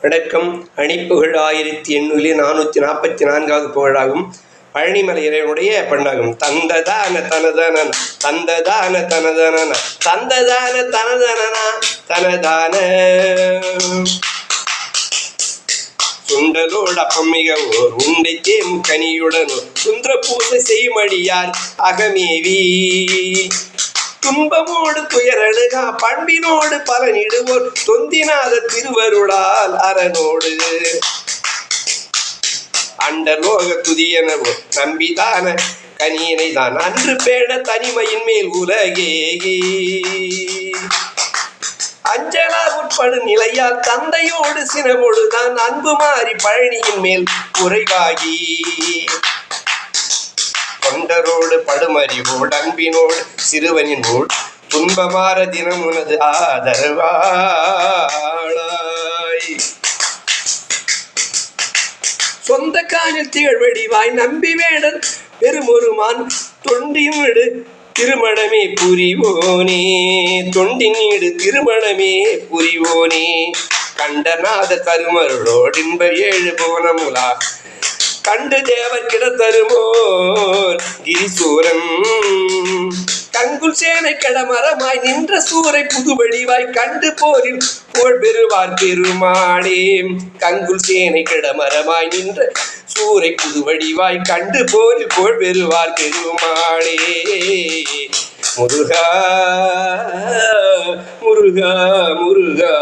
அடக்கம் அணிப்புகழ் 1844வது புகழாகும். பழனிமலை இறைவனுடைய பண்ணாகும். தந்ததான தனதன தந்ததான தனதன தந்ததான தனதன தனதான சுண்டலோடு அப்பம் மிக ஓர் உண்டை தேம் கனியுடனோ சுந்தர பூசை செய்மடியார் அகமேவி துன்பமோடு துயரணுகா பண்பினோடு பலனிடுவோர் தொந்தினாத திருவருளால் அரணோடு அண்டலோக துதியனவோ நம்பிதான கனியனை தான் அன்று பேண தனிமையின் மேல் உலகேகி அஞ்சலா உட்படு நிலையால் தந்தையோடு சினமொழுதான் அன்பு மாறி பழனியின் மேல் குறைவாகி தொண்டரோடு படுமறிவோடு அன்பினோடு சிறுவனினோடு துன்பமாற தினம் உனது ஆதரவாளாய் சொந்த காணில் திகழ்வடிவாய் நம்பி வேடன் பெருமொருமான் தொண்டினீடு திருமணமே புரிவோனே தொண்டினீடு திருமணமே புரிவோனே கண்டநாத தருமருளோடு இன்ப 7 புவனமுலா கண்டு தேவர் கிட தருமோர் கிரிசூரன் கங்குல் சேனை கடமரமாய் நின்ற சூரை புதுவடிவாய் கண்டு போரில் போல் பெறுவார் பெருமாளே கங்குல் சேனை கடமரமாய் நின்ற சூரை புதுவடிவாய் கண்டு போரில் போல் பெறுவார் பெருமாளே முருகா முருகா முருகா